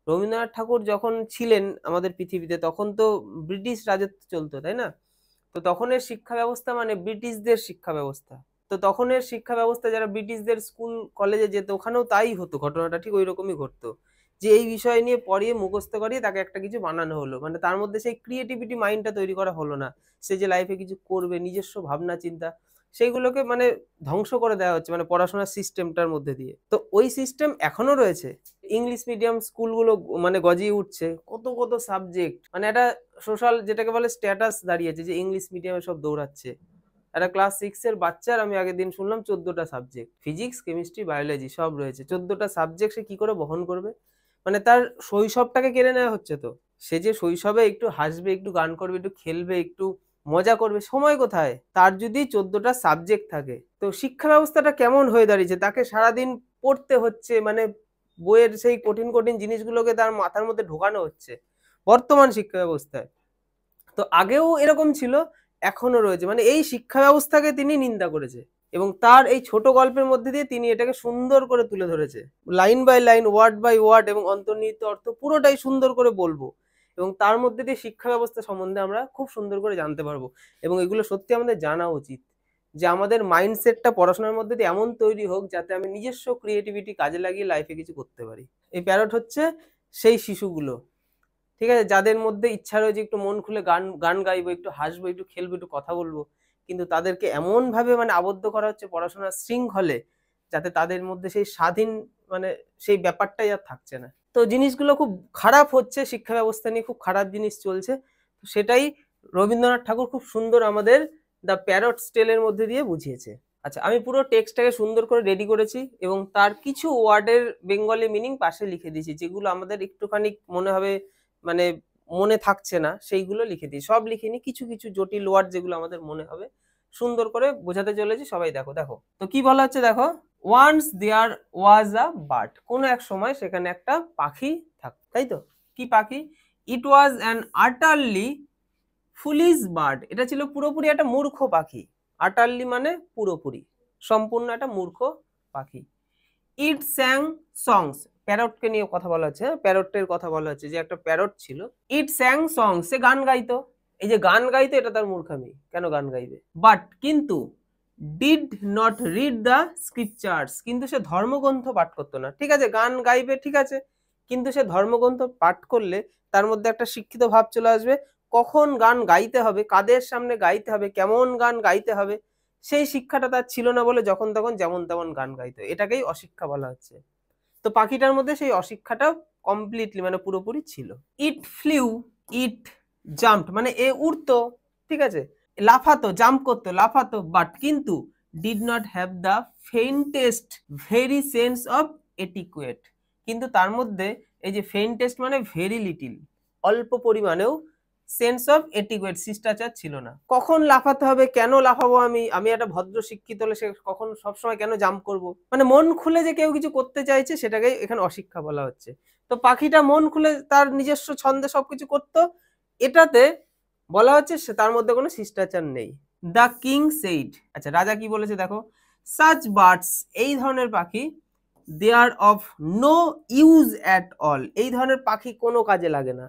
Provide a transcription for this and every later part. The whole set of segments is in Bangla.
রবীন্দ্রনাথ ঠাকুর যখন ছিলেন আমাদের পৃথিবীতে তখন তো ব্রিটিশ রাজত্ব চলতো, তাই না? তো তখনের শিক্ষা ব্যবস্থা মানে ব্রিটিশদের শিক্ষা ব্যবস্থা। তো তখনের শিক্ষা ব্যবস্থা যারা ব্রিটিশদের স্কুল কলেজে যেত ওখানেও তাই হতো, ঘটনাটা ঠিক ওই রকমই ঘটতো, যে এই বিষয় নিয়ে পড়িয়ে মুখস্থ করিয়ে তাকে একটা কিছু বানানো হলো, মানে তার মধ্যে সেই ক্রিয়েটিভিটি মাইন্ডটা তৈরি করা হলো না, সে যে লাইফে কিছু করবে নিজস্ব ভাবনা চিন্তা সেইগুলোকে মানে ধ্বংস করে দেওয়া হচ্ছে মানে পড়াশোনার সিস্টেমটার মধ্যে দিয়ে। তো ওই সিস্টেম এখনো রয়েছে। ইংলিশ মিডিয়াম স্কুলগুলো মানে গজিয়ে উঠছে, কত কত সাবজেক্ট, মানে একটা সোশ্যাল যেটাকে বলে স্ট্যাটাস দাঁড়িয়েছে যে ইংলিশ মিডিয়ামে সব দৌড়াচ্ছে। একটা ক্লাস 6 এর বাচ্চার আমি আগের দিন শুনলাম 14টা সাবজেক্ট, ফিজিক্স কেমিস্ট্রি বায়োলজি সব রয়েছে, 14টা সাবজেক্ট সে কি করে বহন করবে? মানে তার শৈশবটাকে কেড়ে নেওয়া হচ্ছে। তো সে যে শৈশবে একটু হাসবে, একটু গান করবে, একটু খেলবে, একটু মজা করবে, সময় কোথায় তার যদি 14টা সাবজেক্ট থাকে? তো শিক্ষা ব্যবস্থাটা কেমন হয়ে দাঁড়িয়েছে, তাকে সারাদিন পড়তে হচ্ছে, মানে বইয়ের সেই কঠিন কঠিন জিনিসগুলোকে তার মাথার মধ্যে ঢোকানো হচ্ছে বর্তমান শিক্ষা ব্যবস্থায়। তো আগেও এরকম ছিল, এখনো রয়েছে, মানে এই শিক্ষা ব্যবস্থাকে তিনি নিন্দা করেছে এবং তার এই ছোট গল্পের মধ্যে দিয়ে তিনি এটাকে সুন্দর করে তুলে ধরেছে, line by line, word by word এবং অন্তর্নিহিত অর্থ পুরোটাই সুন্দর করে বলবো, এবং তার মধ্যে দিয়ে শিক্ষা ব্যবস্থা সম্বন্ধে আমরা খুব সুন্দর করে জানতে পারবো। এবং এগুলো সত্যি আমাদের জানা উচিত, যে আমাদের মাইন্ডসেটটা পড়াশোনার মধ্যে দিয়ে এমন তৈরি হোক যাতে আমি নিজস্ব ক্রিয়েটিভিটি কাজে লাগিয়ে লাইফে কিছু করতে পারি। এই প্যারট হচ্ছে সেই শিশুগুলো, ঠিক আছে, যাদের মধ্যে ইচ্ছা রয়েছে একটু মন খুলে গান গান গাইবো, একটু হাসবো, একটু খেলবো, একটু কথা বলবো, কিন্তু তাদেরকে এমন ভাবে মানে আবদ্ধ করা হচ্ছে পড়াশোনার শৃঙ্খলে, যাতে তাদের মধ্যে সেই স্বাধীন মানে সেই ব্যাপারটাই আর থাকছে না। তো জিনিসগুলো খুব খারাপ হচ্ছে, শিক্ষা ব্যবস্থা নিয়ে খুব খারাপ জিনিস চলছে। তো সেটাই রবীন্দ্রনাথ ঠাকুর খুব সুন্দর আমাদের দ্য প্যারট স্টেলের মধ্যে দিয়ে বুঝিয়েছে। আচ্ছা, আমি পুরো টেক্সটটাকে সুন্দর করে রেডি করেছি এবং তার কিছু ওয়ার্ডের বেঙ্গলি মিনিং পাশে লিখে দিয়েছি, যেগুলো আমাদের একটুখানি মনে হবে মানে মনে থাকছে না, সেইগুলো লিখে দিই, সব লিখিনি, কিছু কিছু জটিল ওয়ার্ড যেগুলো আমাদের মনে হবে সুন্দর করে বোঝাতে চলেছি। সবাই দেখো দেখো তো কি বলা হচ্ছে, দেখো। Once there was a bird, কোন এক সময় সেখানে একটা পাখি থাকতো, তাই তো? কি পাখি? It was an utterly foolish bird, এটা ছিল পুরোপুরি একটা মূর্খ পাখি। আটারলি মানে পুরোপুরি, সম্পূর্ণ একটা মূর্খ পাখি। ইট স্যাং সংস, প্যারটকে নিয়ে কথা বলা হচ্ছে, প্যারটের কথা বলা হচ্ছে, যে একটা প্যারট ছিল। ইট স্যাং সংস, সে গান গাইতো। এই যে গান গাইতো এটা তার মূর্খামি, কেন গান গাইবে? বাট কিন্তু did not read the scriptures, কিন্তু সে ধর্মগ্রন্থ পাঠ করতো না। ঠিক আছে, গান গাইবে, ঠিক আছে, কিন্তু সে ধর্মগ্রন্থ পাঠ করলে তার মধ্যে একটা শিক্ষিত ভাব চলে আসবে, কখন গান গাইতে হবে, কাদের সামনে গাইতে হবে, কেমন গান গাইতে হবে, সেই শিক্ষাটা তার ছিল না বলে যখন তখন যেমন তেমন গান গাইতো, এটাকেই অশিক্ষা বলা হচ্ছে। তো পাখিটার মধ্যে সেই অশিক্ষাটা কমপ্লিটলি মানে পুরোপুরি ছিল। ইট ফ্লিউ, ইট জাম্পড, মানে এ উড়তো, ঠিক আছে, লাফাতো, জাম্প করতো, লাফাতো, বাট কিন্তু did not have the faintest very sense of etiquette, কিন্তু তার মধ্যে এই যে ফেইন্টেস্ট মানে ভেরি লিটিল, অল্প পরিমাণেও সেন্স অফ এটিকুয়েট শিষ্টাচার ছিল না। কখন লাফাতে হবে, কেন লাফাবো, আমি আমি একটা ভদ্র শিক্ষিত হলে সে কখন সবসময় কেন জাম্প করব, মানে মন খুলে যে কেউ কিছু করতে চাইছে সেটাকে এখানে অশিক্ষা বলা হচ্ছে। তো পাখিটা মন খুলে তার নিজস্ব ছন্দে সবকিছু করতো, এটাতে বলা হচ্ছে সে তার মধ্যে কোনো শিষ্টাচার নেই। দ্য কিং সেইড, আচ্ছা রাজা কি বলেছে দেখো, সাচ বার্ডস, এই ধরনের পাখি, they are of no use at all, এই ধরনের পাখি কোনো কাজে লাগে না,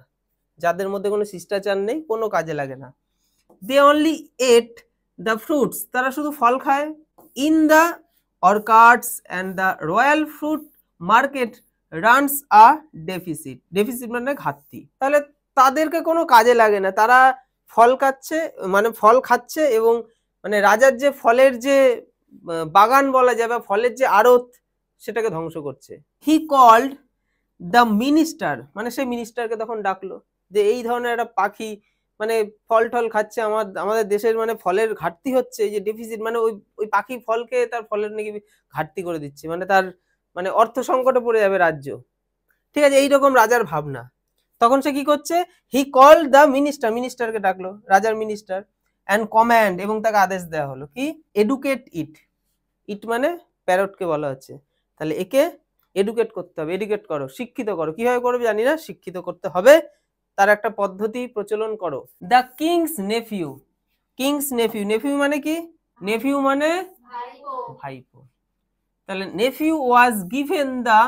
যাদের মধ্যে কোনো শিষ্টাচার নেই, কোনো কাজে লাগে না। They only ate the fruits, তারা শুধু ফল খায়। In the orchards and the royal fruit market runs a deficit, deficit মানে ঘাটতি, তাহলে তাদেরকে কোনো কাজে লাগে না, তারা ফল খাচ্ছে, মানে ফল খাচ্ছে এবং মানে রাজার যে ফলের যে বাগান বলা যায় বা ফলের যে আড়ত সেটাকে ধ্বংস করছে। হি কল্ড দ্য মিনিস্টার, মানে সেই মিনিস্টারকে তখন ডাকলো, যে এই ধরনের একটা পাখি মানে ফল টল খাচ্ছে, আমাদের দেশের মানে ফলের ঘাটতি হচ্ছে, এই যে ডেফিসিট মানে ওই ওই পাখি ফলকে তার ফলের নাকি ঘাটতি করে দিচ্ছে, মানে তার মানে অর্থ সংকটে পড়ে যাবে রাজ্য, ঠিক আছে, এইরকম রাজার ভাবনা। তখন সে কি করছে, হি কল দ্য মিনিস্টার, মিনিস্টারকে ডাকলো, রাজার মিনিস্টার, অ্যান্ড কমান্ড, এবং তাকে আদেশ দেওয়া হলো কি, এডুকেট ইট, ইট মানে প্যারটকে বলা হচ্ছে, তাহলে একে এডুকেট করতে হবে, এডুকেট করো, শিক্ষিত করো, কিভাবে করবে জানি না, শিক্ষিত করতে হবে, তার একটা পদ্ধতি প্রচলন করো। The king's nephew, king's nephew, nephew মানে কি, নেফিউ মানে ভাইপো, তাহলে nephew was given the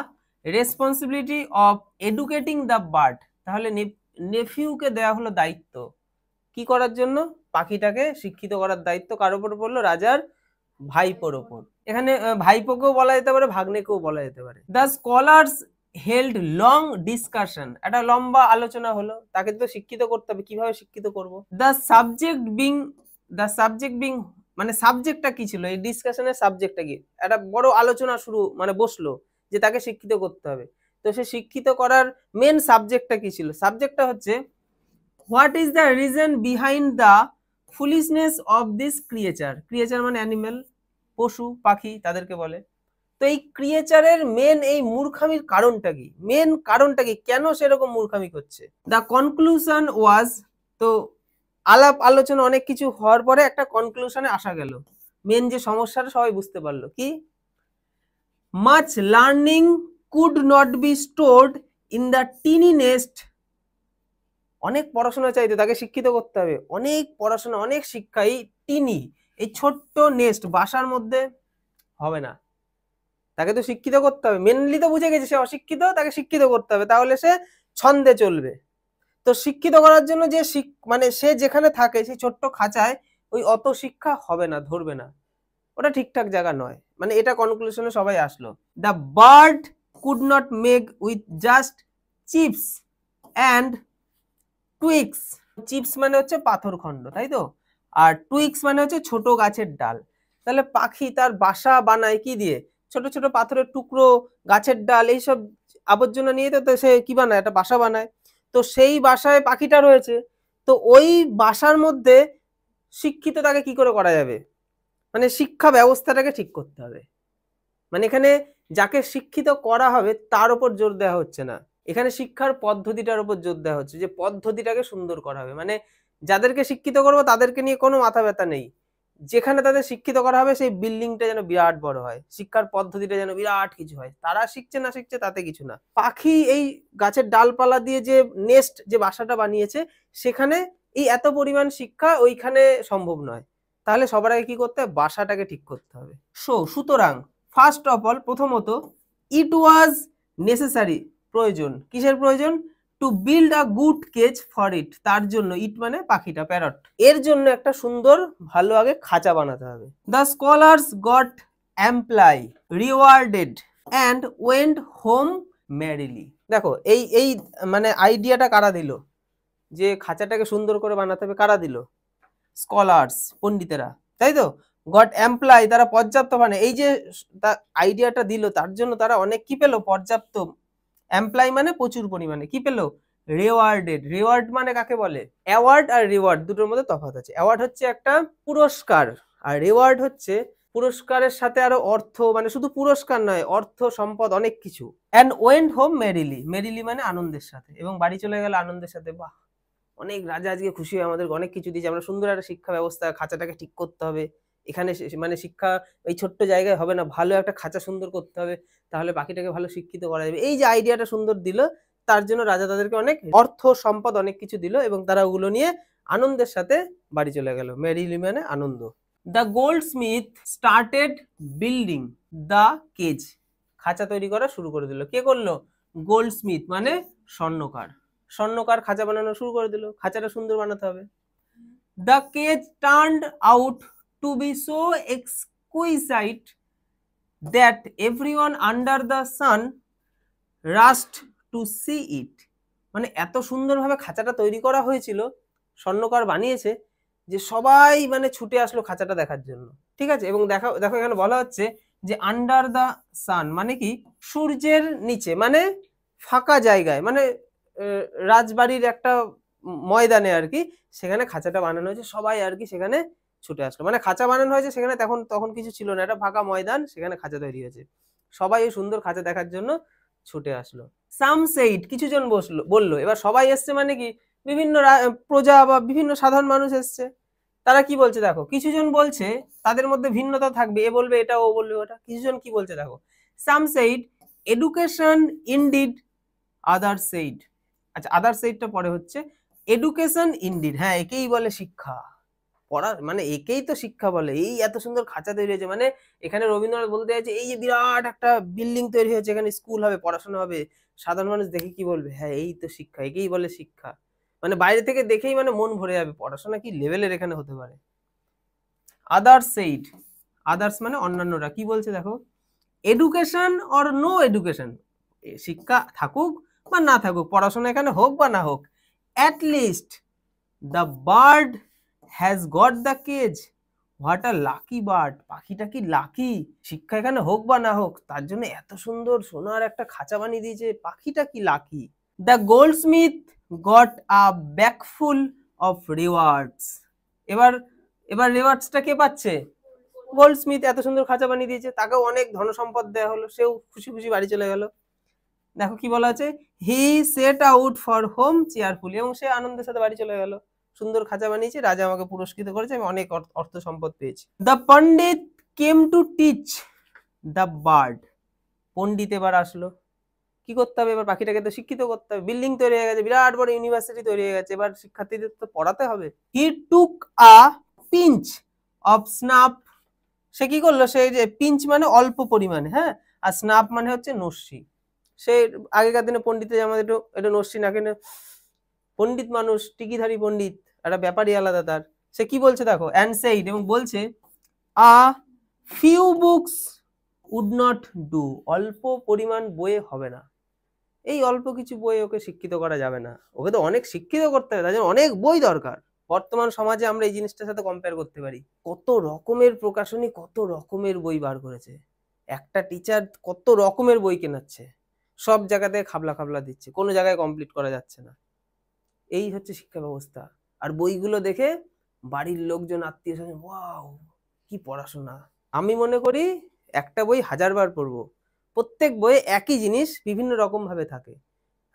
responsibility of educating the bird, তাহলে নেফিউকে দেওয়া হলো দায়িত্ব কি করার জন্য, পাখিটাকে শিক্ষিত করার দায়িত্ব কার উপর পড়লো, রাজার ভাইপোর ওপর। এখানে ভাইপোকেও বলা যেতে পারে, ভাগ্নেকেও বলা যেতে পারে। The scholars held long discussion, একটা লম্বা আলোচনা হলো, তাকে তো শিক্ষিত করতে হবে, কিভাবে শিক্ষিত করব। দ্য সাবজেক্ট বিং মানে সাবজেক্টটা কি ছিল, এই ডিসকাশনের সাবজেক্টটা কি, একটা বড় আলোচনা শুরু মানে বসলো যে তাকে শিক্ষিত করতে হবে। তো সে শিক্ষিত করার মেন সাবজেক্টটা কি ছিল, সাবজেক্টটা হচ্ছে what is the reason behind the foolishness of this creature, creature মানে অ্যানিমেল, পশু পাখি তাদেরকে বলে। তো এই ক্রিয়েচারের মেন এই মূর্খামির কারণটা কি, মেন কারণটা কি, কেন সেরকম মূর্খামি করছে। দ্য কনক্লুশন ওয়াজ, তো আলাপ আলোচনা অনেক কিছু হওয়ার পরে একটা কনক্লুশনে আসা গেল, মেন যে সমস্যাটা সবাই বুঝতে পারলো কি, much learning could not be stored in the tiny nest, অনেক পড়াশোনা চাইতো, তাকে শিক্ষিত করতে হবে, অনেক পড়াশোনা অনেক শিক্ষা এই টিনি এই ছোট্ট নেস্ট বাসার মধ্যে হবে না, তাকে তো শিক্ষিত করতে হবে। মেনলি তো বুঝে গেছে সে অশিক্ষিত, তাকে শিক্ষিত করতে হবে, তাহলে সে ছন্দে চলবে। তো শিক্ষিত করার জন্য যে মানে সে যেখানে থাকে সেই ছোট্ট খাঁচায় ওই অত শিক্ষা হবে না, ধরবে না, ওটা ঠিকঠাক জায়গা নয়, মানে এটা কনক্লুশনে সবাই আসলো। The bird could not make with just chips and tweaks, chips মানে হচ্ছে পাথর খণ্ড, তাই তো, আর টুইক্স মানে হচ্ছে ছোট গাছের ডাল। তাহলে পাখি তার বাসা বানায় কি দিয়ে, ছোট ছোট পাথরের টুকরো, গাছের ডাল, এইসব আবর্জনা নিয়ে তো সে কি বানায়, একটা বাসা বানায়। তো সেই বাসায় পাখিটা রয়েছে, তো ওই বাসার মধ্যে শিক্ষিত তাকে কি করে করা যাবে, মানে শিক্ষা ব্যবস্থাটাকে ঠিক করতে হবে। মানে এখানে যাকে শিক্ষিত করা হবে তার উপর জোর দেওয়া হচ্ছে না, এখানে শিক্ষার পদ্ধতিটার উপর জোর দেওয়া হচ্ছে, যে পদ্ধতিটাকে সুন্দর করা হবে। মানে যাদেরকে শিক্ষিত করবো তাদেরকে নিয়ে কোনো মাথা ব্যথা নেই, যেখানে তাদের শিক্ষিত করা হবে সেই বিল্ডিংটা যেন বিরাট বড় হয়, শিক্ষার পদ্ধতিটা যেন বিরাট কিছু হয়, তারা শিখছে না শিখছে তাতে কিছু না। পাখি এই গাছের ডালপালা দিয়ে যে নেস্ট যে বাসাটা বানিয়েছে, সেখানে এই এত পরিমাণ শিক্ষা ওইখানে সম্ভব নয়, তাহলে সবার আগে কি করতে হবে, বাসাটাকে ঠিক করতে হবে। সুতরাং ফার্স্ট অফ অল, প্রথমত, ইট ওয়াজ নেসেসারি, প্রয়োজন, কিসের প্রয়োজন, to build a good cage for it, তার জন্য, ইট মানে পাখিটা, প্যারট, এর জন্য একটা সুন্দর ভালো আগে খাঁচা বানাতে হবে। The scholars got amply rewarded and went home merrily. দেখো এই এই মানে আইডিয়াটা কারা দিল, যে খাঁচাটাকে সুন্দর করে বানাতে হবে, কারা দিল, স্কলার্স, পণ্ডিতেরা, তাই তো। গট এমপ্লয়, তারা পর্যাপ্ত, মানে এই যে আইডিয়াটা দিল তার জন্য তারা অনেক কি পেলো, পর্যাপ্ত, এমপ্লয় মানে প্রচুর পরিমাণে, কি পেলো, রেওয়ার্ডেড, রেওয়ার্ড মানে কাকে বলে, অ্যাওয়ার্ড আর রিওয়ার্ড দুটোর মধ্যে তফাৎ আছে। অ্যাওয়ার্ড হচ্ছে একটা পুরস্কার, আর রেওয়ার্ড হচ্ছে পুরস্কারের সাথে আরো অর্থ, মানে শুধু পুরস্কার নয়, অর্থ সম্পদ অনেক কিছু। And went home merrily, merrily মানে আনন্দের সাথে, এবং বাড়ি চলে গেল আনন্দের সাথে। বাহ, অনেক রাজা আজকে খুশি হয়ে আমাদের অনেক কিছু দিয়েছে, আমরা সুন্দর একটা শিক্ষা ব্যবস্থা, খাঁচাটাকে ঠিক করতে হবে, এখানে মানে শিক্ষা এই ছোট্ট জায়গায় হবে না, ভালো একটা খাঁচা সুন্দর করতে হবে, তাহলে পাখিটাকে ভালো শিক্ষিত করা যাবে। এই যে আইডিয়াটা সুন্দর দিল, তার জন্য রাজা তাদেরকে অনেক অর্থ সম্পদ অনেক কিছু দিল, এবং তারা ওগুলো নিয়ে আনন্দের সাথে বাড়ি চলে গেল, মেরিলি মানে আনন্দ। The goldsmith started building the cage, খাঁচা তৈরি করা শুরু করে দিল, কে করলো, গোল্ড স্মিথ মানে স্বর্ণকার, স্বর্ণকার খাঁচা বানানো শুরু করে দিল, খাঁচাটা সুন্দর বানাতে হবে। The cage turned out to be so exquisite that everyone under the sun rushed to see it, মানে এত সুন্দরভাবে খাঁচাটা তৈরি করা হয়েছিল, স্বর্ণকার বানিয়েছে, যে সবাই মানে ছুটে আসলো খাঁচাটা দেখার জন্য, ঠিক আছে। এবং দেখো দেখো এখানে বলা হচ্ছে যে আন্ডার দ্য সান মানে কি, সূর্যের নিচে, মানে ফাঁকা জায়গায়, মানে রাজবাড়ির একটা ময়দানে আর কি, সেখানে খাঁচাটা বানানো হয়েছে, সবাই আর কি সেখানে ছুটে আসলো, মানে খাঁচা বানানো হয়েছে সেখানে, তখন তখন কিছু ছিল না, একটা ফাঁকা ময়দান, সেখানে খাঁচা তৈরি হয়েছে, সবাই এই সুন্দর খাঁচা দেখার জন্য ছুটে আসলো। সাম সেইড, কিছু জন বললো, এবার সবাই এসছে মানে কি, বিভিন্ন প্রজা বা বিভিন্ন সাধারণ মানুষ এসছে, তারা কি বলছে দেখো, কিছু জন বলছে, তাদের মধ্যে ভিন্নতা থাকবে, এ বলবে এটা, ও বলবে ওটা, কিছু জন কি বলছে দেখো, সাম সেইড এডুকেশন ইনডিড, আদার সেইড, আচ্ছা আদার সেইডটা পরে হচ্ছে, এডুকেশন ইনডিড, হ্যাঁ একেই বলে শিক্ষা, পড়া মানে একেই তো শিক্ষা বলে, এই এত সুন্দর খাঁচা তৈরি হয়েছে, মানে এখানে রবীন্দ্রনাথ বলতে চাইছে এই যে বিরাট একটা বিল্ডিং তৈরি হয়েছে, এখানে স্কুল হবে, পড়াশোনা হবে, সাধারণ মানুষ দেখে কি বলবে, হ্যাঁ এই তো শিক্ষা, একেই বলে শিক্ষা। মানে বাইরে থেকে দেখেই মানে মন ভরে যাবে, পড়াশোনা কি লেভেলের এখানে হতে পারে। আদার্স সেইড, আদার্স মানে অন্যান্যরা, কি বলছে দেখো, এডুকেশন অর নো এডুকেশন, শিক্ষা থাকুক বা না থাকুক, পড়াশোনা এখানে হোক বা না হোক, at least the bird has got the cage. What a lucky bird, পাখিটা কি লাকি, শিক্ষা এখানে হোক বা না হোক তার জন্য এত সুন্দর সোনার একটা খাঁচা বানিয়ে দিয়েছে, পাখিটা কি lucky. The goldsmith got a bagful of rewards. এবার এবার রিওয়ার্ডসটা কে পাচ্ছে, গোল্ডস্মিথ এত সুন্দর খাঁচা বানিয়ে দিয়েছে, তাকেও অনেক ধনসম্পদ দেওয়া হলো, সেও খুশি খুশি বাড়ি চলে গেল। দেখো কি বলা আছে, he set out for home cheerfully, এবং সে আনন্দের সাথে বাড়ি চলে গেল, সুন্দর খাঁচা বানিয়েছে, রাজা আমাকে পুরস্কৃত করেছে, আমি অনেক অর্থ সম্পদ পেয়েছি। The pandit came to teach the bird, পণ্ডিত এবার আসলো, কি করতে হবে, এবার পাখিটাকে তো শিক্ষিত করতে হবে, বিল্ডিং তৈরি হয়ে গেছে, বিরাট বড় ইউনিভার্সিটি তৈরি হয়ে গেছে, এবার শিক্ষার্থীদের তো পড়াতে হবে। হি টুক আ পিঞ্চ অফ স্নাফ, সে কি করলো, সেই যে পিঞ্চ মানে অল্প পরিমাণে, হ্যাঁ, আর স্নাফ মানে হচ্ছে নস্যি, সে আগেকার দিনে পণ্ডিতে আমাদের একটু নস্যি নাকে, পণ্ডিত মানুষ, টিকিধারী পণ্ডিত, একটা ব্যাপারই আলাদা তার। সে কি বলছে দেখো, অ্যান্ড সেইড, এবং বলছে, a few books would not do, অল্প পরিমাণ বইয়ে হবে না, এই অল্প কিছু বই ওকে শিক্ষিত করা যাবে না, ওকে তো অনেক শিক্ষিত করতে হবে, তার জন্য অনেক বই দরকার। বর্তমান সমাজে আমরা এই জিনিসটার সাথে কম্পেয়ার করতে পারি, কত রকমের প্রকাশনী, কত রকমের বই বার করেছে, একটা টিচার কত রকমের বই কেনাচ্ছে, সব জায়গাতে খাবলা খাবলা দিচ্ছে, কোনো জায়গায় কমপ্লিট করা যাচ্ছে না। এই হচ্ছে শিক্ষা ব্যবস্থা। আর বইগুলো দেখে বাড়ির লোকজন, আত্মীয় স্বজন, ওয়াও কি পড়াশোনা। আমি মনে করি একটা বই 1000 বার পড়বো, প্রত্যেক বইয়ে একই জিনিস বিভিন্ন রকম ভাবে থাকে,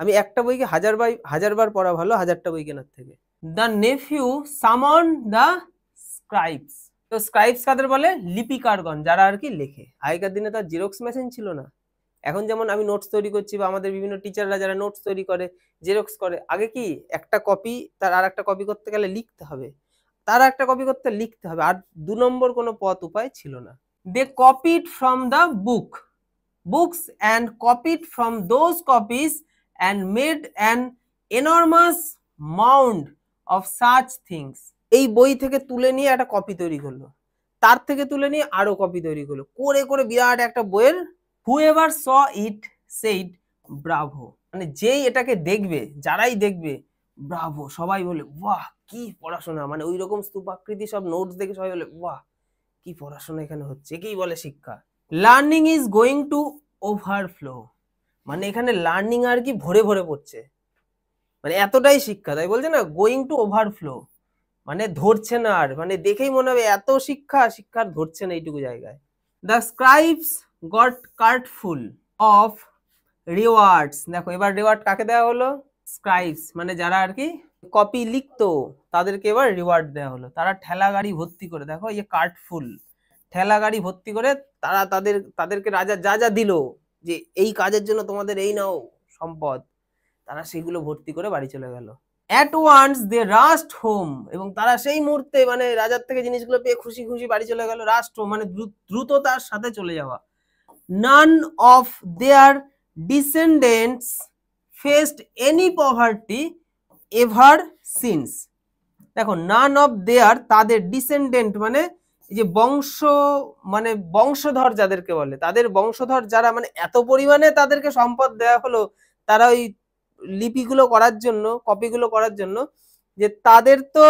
আমি একটা বইকে 1000 বার পড়া ভালো 1000টা বই কেনার থেকে। দ্য নেফিউ সামন দ্য স্ক্রাইবস, তো স্ক্রাইবস কাদের বলে, লিপিকারগণ, যারা আর কি লেখে। আগেকার দিনে তার জেরক্স মেশিন ছিল না, এখন যেমন আমি নোটস তৈরি করছি বা আমাদের বিভিন্ন টিচাররা যারা নোটস তৈরি করে, জেরক্স করে, আগে কি একটা কপি তার আর একটা কপি করতে গেলে লিখতে হবে, তার একটা কপি করতে লিখতে হবে, আর 2 নম্বর কোনো পথ উপায় ছিল না। They copied from the books and copied from those copies and made an enormous mound of such things, এই বই থেকে তুলে নিয়ে একটা কপি তৈরি করলো, তার থেকে তুলে নিয়ে আরো কপি তৈরি করলো, করে করে বিরাট একটা বইয়ের, whoever saw it said bravo, মানে যেই এটাকে দেখবে, যারাই দেখবে, ব্রাভো, সবাই বলে বাহ কি পড়াশোনা, মানে ওই রকম স্তূপাকৃতি সব নোটস দেখে সবাই বলে বাহ কি পড়াশোনা এখানে হচ্ছে, একেই বলে শিক্ষা। Learning is going to overflow, মানে এখানে লার্নিং আর কি ভরে ভরে পড়ছে, মানে এতটাই শিক্ষা, তাই বলছে না গোয়িং টু ওভারফ্লো, মানে ধরছে না আর, মানে দেখেই মনে হবে এত শিক্ষা, শিক্ষার ধরছে না এইটুকু জায়গায়। The scribes got cartful of rewards, দেখো এবার রিওয়ার্ড কাকে দেওয়া হলো, স্ক্রাইবস মানে যারা আর কি কপি লিখতো, তাদেরকে এবার রিওয়ার্ড দেওয়া হলো, তারা ঠেলা গাড়ি ভর্তি করে, দেখো এই কার্টফুল, ঠেলা গাড়ি ভর্তি করে তারা তাদেরকে রাজা যা যা দিল, যে এই কাজের জন্য তোমাদের এই নাও সম্পদ, তারা সেগুলো ভর্তি করে বাড়ি চলে গেল। At once they rushed home, এবং তারা সেই মুহূর্তে মানে রাজার থেকে জিনিসগুলো পেয়ে খুশি খুশি বাড়ি চলে গেল, রাস্ট হোম মানে দ্রুততার সাথে চলে যাওয়া। none of their descendants faced any poverty ever since, দেখো none of their, তাদের ডিসেন্ডেন্ট মানে এই যে বংশ, মানে বংশধর যাদেরকে বলে, তাদের বংশধর যারা, মানে এত পরিমাণে তাদেরকে সম্পদ দেওয়া হলো, তারা ওই লিপিগুলো করার জন্য, কপিগুলো করার জন্য, যে তাদের তো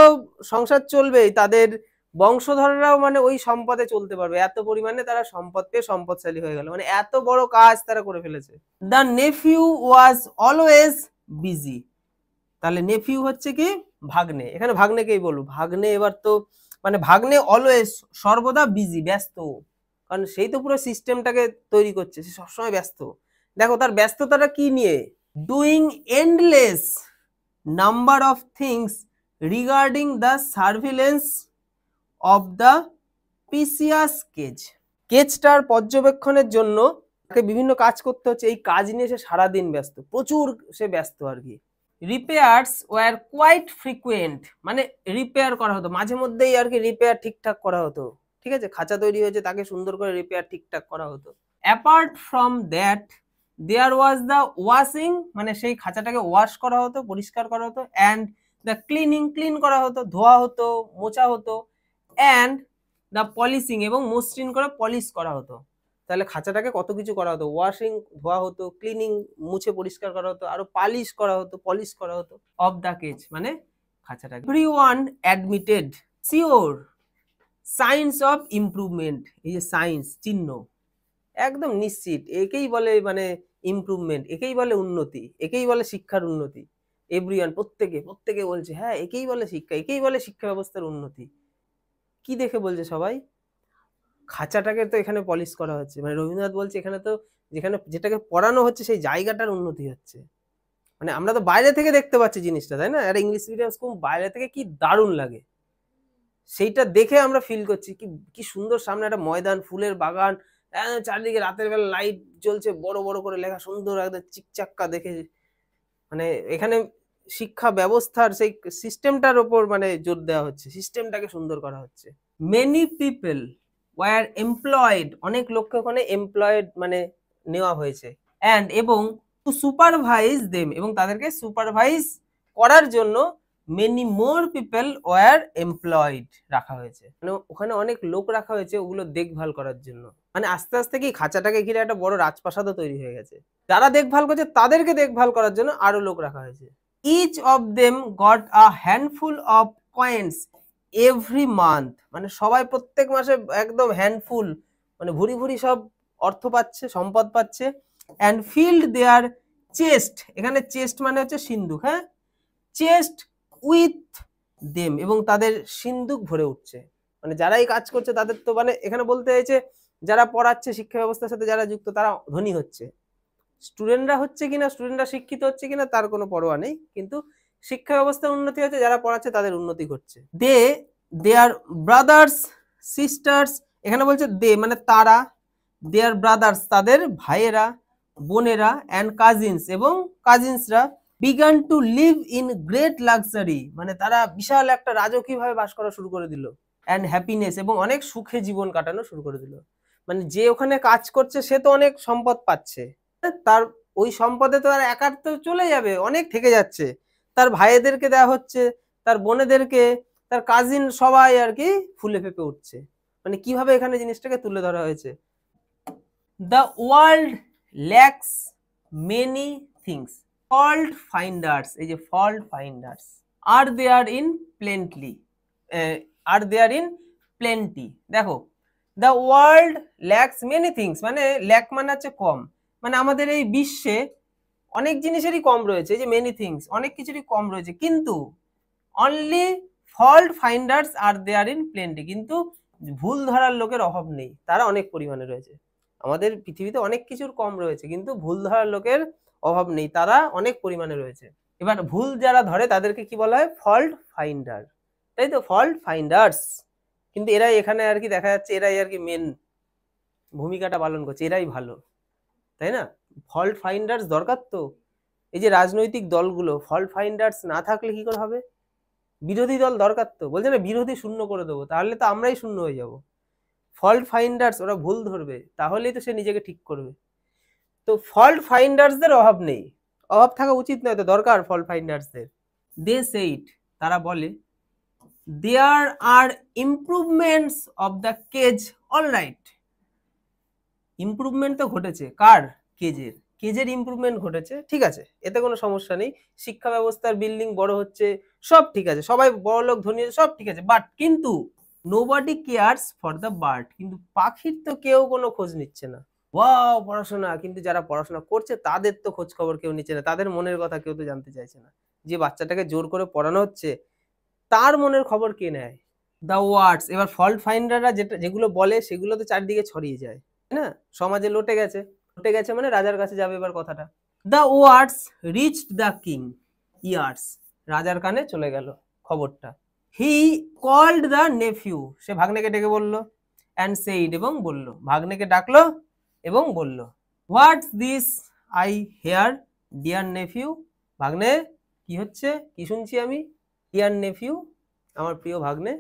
সংসার চলবেই, তাদের বংশধররাও মানে ওই সম্পদে চলতে পারবে, এত পরিমাণে তারা সম্পদ পেয়ে সম্পদশালী হয়ে গেল, মানে এত বড় কাজ তারা করে ফেলেছে। The nephew was always busy, তাহলে নেফিউ হচ্ছে কি ভাগ্নে, এখানে ভাগ্নেকেই বলবো, ভাগ্নে এবার তো মানে ভাগ্নে অলওয়েজ সর্বদা বিজি, ব্যস্ত, কারণ সেই তো পুরো সিস্টেমটাকে তৈরি করছে, সে সবসময় ব্যস্ত। দেখো তার ব্যস্ততাটা কি নিয়ে, doing endless number of things regarding the surveillance of the precious cage, কেজটার পর্যবেক্ষণের জন্য তাকে বিভিন্ন কাজ করতে হচ্ছে, এই কাজ নিয়ে সে সারাদিন ব্যস্ত, প্রচুর সে ব্যস্ত আর কি। রিপেয়ার্স ওয়ার কোয়াইট ফ্রিকুয়েন্ট, মানে রিপেয়ার করা হতো মাঝে মধ্যেই আর কি, রিপেয়ার ঠিকঠাক করা হতো, ঠিক আছে, খাঁচা তৈরি হয়েছে তাকে সুন্দর করে রিপেয়ার ঠিকঠাক করা হতো। Apart from that there was the washing, মানে সেই খাঁচাটাকে ওয়াশ করা হতো, পরিষ্কার করা হতো, অ্যান্ড দ্য ক্লিনিং, ক্লিন করা হতো, ধোয়া হতো, মোছা হতো, অ্যান্ড দ্য পলিশিং, এবং মসৃণ করে পলিশ করা হতো। তাহলে খাঁচাটাকে কত কিছু করা হতো, ওয়াশিং ধোয়া হতো, ক্লিনিং মুছে পরিষ্কার করা হতো, আরো পালিশ করা হতো, পলিশ করা হতো অফ দ্য কেজ মানে খাঁচাটাকে। Everyone admitted sure signs of improvement, এই যে সায়েন্স চিহ্ন, একদম নিশ্চিত একেই বলে মানে ইমপ্রুভমেন্ট, একেই বলে উন্নতি, একেই বলে শিক্ষার উন্নতি। এভরিওয়ান প্রত্যেকে বলছে হ্যাঁ একেই বলে শিক্ষা, একেই বলে শিক্ষা ব্যবস্থার উন্নতি। কি দেখে বলছে সবাই? খাঁচাটাকে তো এখানে পলিশ করা হচ্ছে, মানে রবীন্দ্রনাথ বলছে এখানে তো যেখানে যেটাকে পড়ানো হচ্ছে সেই জায়গাটার উন্নতি হচ্ছে। মানে আমরা তো বাইরে থেকে দেখতে পাচ্ছি জিনিসটা, তাই না? একটা ইংলিশ মিডিয়াম স্কুল বাইরে থেকে কি দারুণ লাগে, সেইটা দেখে আমরা ফিল করছি কি কি সুন্দর, সামনে একটা ময়দান, ফুলের বাগান, চারিদিকে রাতের বেলা লাইট জ্বলছে, বড় বড় করে লেখা, সুন্দর একদম চিকচাক্কা দেখে। মানে এখানে শিক্ষা ব্যবস্থার সেই সিস্টেমটার ওপর মানে জোর দেওয়া হচ্ছে, সিস্টেমটাকে সুন্দর করা হচ্ছে। মেনি পিপল ওয়ার এমপ্লয়েড, অনেক লোককে ওখানে এমপ্লয়েড মানে নেওয়া হয়েছে, অ্যান্ড এবং টু সুপারভাইজ দেম, এবং তাদেরকে সুপারভাইজ করার জন্য many more people were employed রাখা হয়েছে, মানে ওখানে অনেক লোক রাখা হয়েছে ওগুলো দেখভাল করার জন্য। মানে আস্তে আস্তে কি খাঁচাটাকে ঘিরে একটা বড় রাজপ্রাসাদও তৈরি হয়ে গেছে, যারা দেখভাল করছে তাদেরকে দেখভাল করার জন্য আরো লোক রাখা হয়েছে। Each of them got a handful of coins every month, মানে সবাই প্রত্যেক মাসে একদম হ্যান্ডফুল মানে ভুরি ভুরি সব অর্থ পাচ্ছে, সম্পদ পাচ্ছে। অ্যান্ড ফিল্ড দেয়ার চেস্ট, এখানে চেস্ট মানে হচ্ছে সিন্ধুক, হ্যাঁ, চেস্ট উইথ দেম, এবং তাদের সিন্ধুক ভরে উঠছে। মানে যারাই কাজ করছে তাদের তো মানে এখানে বলতে চাইছে যারা পড়াচ্ছে, শিক্ষা ব্যবস্থার সাথে যারা যুক্ত তারা ধনী হচ্ছে, স্টুডেন্টরা হচ্ছে কিনা, স্টুডেন্টরা শিক্ষিত হচ্ছে কিনা তার কোনো পরোয়া নেই, কিন্তু শিক্ষা ব্যবস্থার উন্নতি হচ্ছে, যারা পড়াচ্ছে তাদের উন্নতি ঘটছে। দেয়ার ব্রাদার্স সিস্টার্স, এখানে বলছে দে মানে তারা, দেয়ার ব্রাদার্স তাদের ভাইয়েরা, বোনেরা, অ্যান্ড কাজিনস এবং কাজিনসরা, began to live in great luxury, মানে তারা বিশাল একটা রাজকীয় ভাবে বাস করা শুরু করে দিল, অ্যান্ড হ্যাপিনেস, এবং অনেক সুখে জীবন কাটানো শুরু করে দিল। মানে যে ওখানে কাজ করছে সে তো অনেক সম্পদ পাচ্ছে, তার ওই সম্পদে তো আর একার তো চলে যাবে, অনেক থেকে যাচ্ছে, তার ভাইদেরকে দেওয়া হচ্ছে, তার বোনেদেরকে, তার কাজিন, সবাই আর কি ফুলে ফেপে উঠছে। মানে কিভাবে এখানে জিনিসটাকে তুলে ধরা হয়েছে, the world lacks many things, fault finders, এই যে fault finders are there in plenty, are there in plenty. দেখো the world lacks many things, মানে ল্যাক মানে হচ্ছে কম, মানে আমাদের এই বিশ্বে অনেক জিনিসেরই কম রয়েছে, যে মেনি থিংস অনেক কিছুরই কম রয়েছে, কিন্তু only fault finders are there in plenty, কিন্তু ভুল ধরার লোকের অভাব নেই, তারা অনেক পরিমাণে রয়েছে। আমাদের পৃথিবীতে অনেক কিছুর কম রয়েছে কিন্তু ভুল ধরার লোকের অভাব নেই, তারা অনেক পরিমাণে রয়েছে। এবার ভুল যারা ধরে তাদেরকে কি বলা হয়, ফল্ট ফাইন্ডার, তাই তো, ফল্ট ফাইন্ডার্স। কিন্তু এরাই এখানে আর কি দেখা যাচ্ছে, এরাই আর কি মেন ভূমিকাটা পালন করছে, এরাই ভালো, তাই না? ফল্ট ফাইন্ডার্স দরকার তো, এই যে রাজনৈতিক দলগুলো ফল্ট ফাইন্ডার্স না থাকলে কি করে হবে? বিরোধী দল দরকার তো, বলছে না বিরোধী শূন্য করে দেবো, তাহলে তো আমরাই শূন্য হয়ে যাব। ফল্ট ফাইন্ডার্স, ওরা ভুল ধরবে, তাহলেই তো সে নিজেকে ঠিক করবে। তো ফল্ট ফাইন্ডার্সদের অভাব নেই, অভাব থাকা উচিত নয়, তো দরকার ফল্ট ফাইন্ডার্সদের। দে সেইড, তারা বলে, there are improvements of the cage alright, improvement তো ঘটেছে, কার? কেজের, কেজের ইমপ্রুভমেন্ট ঘটেছে, ঠিক আছে, এতে কোনো সমস্যা নেই, শিক্ষা ব্যবস্থার বিল্ডিং বড় হচ্ছে, সব ঠিক আছে, সবাই বড় লোক ধনী, সব ঠিক আছে, বাট কিন্তু nobody cares for the bird, কিন্তু পাখির তো কেউ কোনো খোঁজ নিচ্ছে না। ওয়াও পড়াশোনা, কিন্তু যারা পড়াশোনা করছে তাদের তো খোঁজ খবর কেউ নিচ্ছে না, তাদের মনের কথা কেউ তো জানতে চাইছে না। যে বাচ্চাটাকে জোর করে পড়ানো হচ্ছে তার মনের খবর কে নেয়? দ্য ওয়ার্ডস, এবার ফল্ট ফাইন্ডাররা যেগুলো বলে সেগুলো তো চারদিকে ছড়িয়ে যায়, তাই না? সমাজে লটে গেছে মানে রাজার কাছে যাবে এবার কথাটা। The words reached the king years, রাজার কানে চলে গেল খবরটা। হি কল্ড দ্য নেফিউ, সে ভাগ্নেকে ডেকে বললো, অ্যান্ড সেইড, এবং বলল, ভাগ্নেকে ডাকলো এবং বলল, what's this I hear dear nephew, ভাগ্নে কি হচ্ছে, কি শুনছি আমি, ডিয়ার নেফিউ, আমার প্রিয় ভাগ্নে,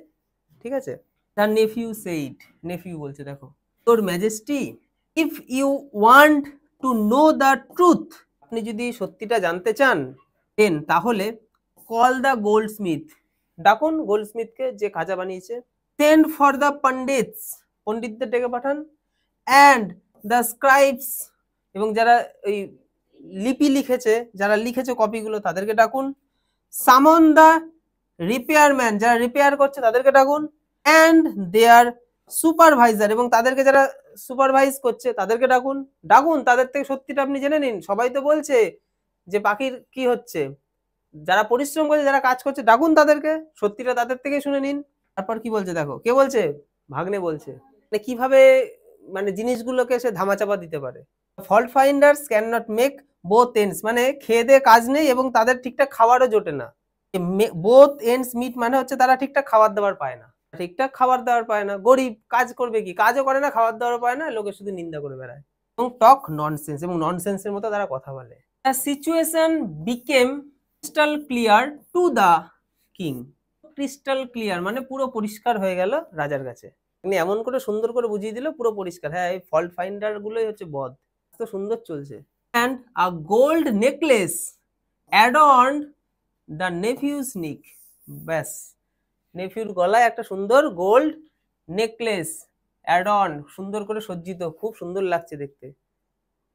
ঠিক আছে। দ্য নেফিউ সেইড, নেফিউ বলছে, দেখো, তোর majesty, if you want to know the truth, আপনি যদি সত্যিটা জানতে চান দেন তাহলে কল দ্য গোল্ডস্মিথ, ডাকুন গোল্ডস্মিথকে যে খাজা বানিয়েছে। সেন্ড ফর দ্য পন্ডিতস, পণ্ডিতদের ডেকে পাঠান। অ্যান্ড দ্য স্ক্রাইবস, এবং যারা ওই লিপি লিখেছে, যারা লিখেছে কপিগুলো তাদেরকে ডাকুন। সামন দ্য রিপেয়ারম্যান, যারা রিপেয়ার করছে তাদেরকে ডাকুন। অ্যান্ড দেয়ার সুপারভাইজার, এবং তাদেরকে যারা সুপারভাইজ করছে তাদেরকে ডাকুন। ডাকুন, তাদের থেকে সত্যিটা আপনি জেনে নিন। সবাই তো বলছে যে পাখির কি হচ্ছে, যারা পরিশ্রম করছে, যারা কাজ করছে, ডাকুন তাদেরকে, সত্যিটা তাদের থেকে শুনে নিন। তারপর কি বলছে দেখো, কে বলছে? ভাগ্নে বলছে। মানে কিভাবে মানে জিনিসগুলোকে সে ধামাচাপা দিতে পারে। Fault finders can not make both ends, মানে খেয়ে দিয়ে কাজ নেই এবং তাদের ঠিকঠাক খাবারও জোটে না। বোথ এন্ডস মিট মানে হচ্ছে তারা ঠিকঠাক খাবার দাবার পায় না, ঠিকঠাক খাবার দাবার পায় না, গরিব, কাজ করবে কি, কাজও করে না, খাবার দাবার পায় না, লোকে শুধু নিন্দা করে বেড়ায় এবং টক ননসেন্স, এবং ননসেন্সের মতো তারা কথা বলে। The situation became crystal clear to the king, crystal clear মানে পুরো পরিষ্কার হয়ে গেল রাজার কাছে। তিনি এমন করে সুন্দর করে বুঝিয়ে দিল পুরো পরিষ্কার, হ্যাঁ এই ফল্ট ফাইন্ডার গুলোই হচ্ছে বদ, তো সুন্দর চলছে। And a gold necklace adorned the nephew's neck, ব্যাস নেফিউর গলায় একটা সুন্দর গোল্ড নেকলেস অ্যাডর্ন, সুন্দর করে সজ্জিত, খুব সুন্দর লাগছে দেখতে।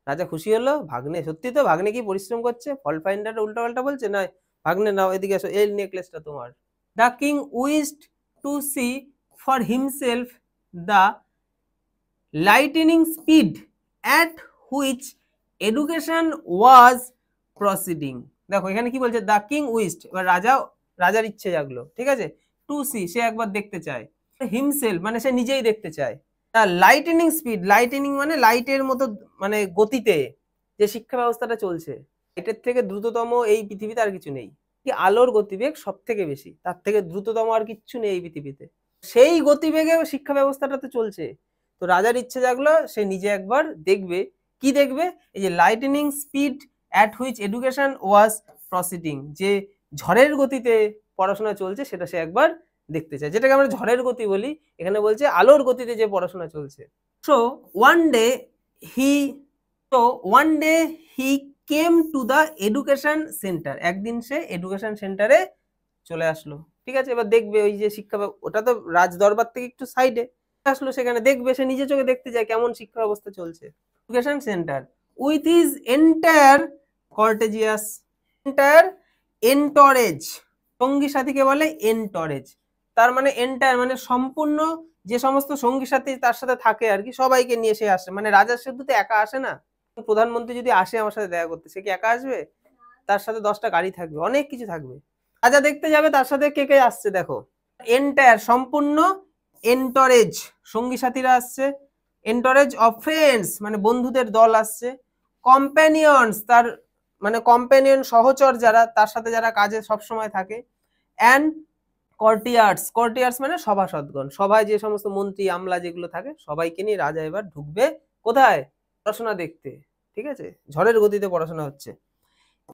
রাজা খুশি হলো, ভাগ্নে সত্যি তো, ভাগ্নে কি পরিশ্রম করছে, ফল্ট ফাইন্ডার উল্টা পাল্টা বলছে না, ভাগ্নে নাও এদিকে এসো, এই নেকলেসটা তোমার। The king wished to see for himself the lightning speed at which education was proceeding. দেখো এখানে কি বলছে, দ্য কিং উইশড, এবার রাজার ইচ্ছে জাগলো, ঠিক আছে। টু সি, সে একবার দেখতে চায়। হিমসেলফ মানে সে নিজেই দেখতে চায়। লাইটেনিং স্পিড, লাইটেনিং মানে লাইটের মতো মানে গতিতে যে শিক্ষা ব্যবস্থাটা চলছে, এটার থেকে দ্রুততম এই পৃথিবীতে আর কিছু নেই। কি আলোর গতিবেগ সব থেকে বেশি, তার থেকে দ্রুততম আর কিচ্ছু নেই এই পৃথিবীতে, সেই গতিবেগে শিক্ষা ব্যবস্থাটাতে চলছে। তো রাজার ইচ্ছে জাগলো, সে নিজে একবার দেখবে। কি দেখবে? এই যে lightning speed at which education was proceeding, যে ঝড়ের গতিতে পড়াশোনা চলছে সেটা সে একবার দেখতে চায়, যেটাকে আমরা ঝড়ের গতি বলি, এখানে বলছে আলোর গতিতে যে পড়াশোনা চলছে। So one day he came to the education centre, একদিন সে এডুকেশন সেন্টারে চলে আসলো, ঠিক আছে। এবার দেখবে ওই যে শিক্ষা, ওটা তো রাজ দরবার থেকে একটু সাইডে আসলো, সেখানে দেখবে, সে নিজে চোখে দেখতে যায় কেমন শিক্ষা ব্যবস্থা চলছে। Education centre with his entire courteous, entire entourage, সঙ্গী সাথীকে বলে এন্টরেজ, তার মানে এন্টায়ার মানে সম্পূর্ণ, যে সমস্ত সঙ্গী সাথী তার সাথে থাকে আর কি, সবাইকে নিয়ে সে আসে। মানে রাজার শুধু তো একা আসে না, প্রধানমন্ত্রী যদি আসে আমার সাথে দেখা করতে, সে কি একা আসবে? তার সাথে 10টা গাড়ি থাকবে, অনেক কিছু থাকবে। রাজা দেখতে যাবে, তার সাথে কে কে আসছে দেখো, এন্টায়ার সম্পূর্ণ, এন্টরেজ সঙ্গী সাথীরা আসছে, এন্টরেজ অফ ফ্রেন্ডস মানে বন্ধুদের দল আসছে, কম্প্যানিয়নস তার মানে কম্প্যানিয়ন সহচর যারা, তার সাথে যারা কাজে সবসময় থাকে, অ্যান্ড কর্টিয়ার্স, কর্টিয়ার্স মানে সভাসদগণ, সভায় যে সমস্ত মন্ত্রী আমলা যেগুলো থাকে সবাইকে নিয়ে রাজা এবার ঢুকবে কোথায়? পড়াশোনা দেখতে, ঠিক আছে। ঝড়ের গতিতে পড়াশোনা হচ্ছে।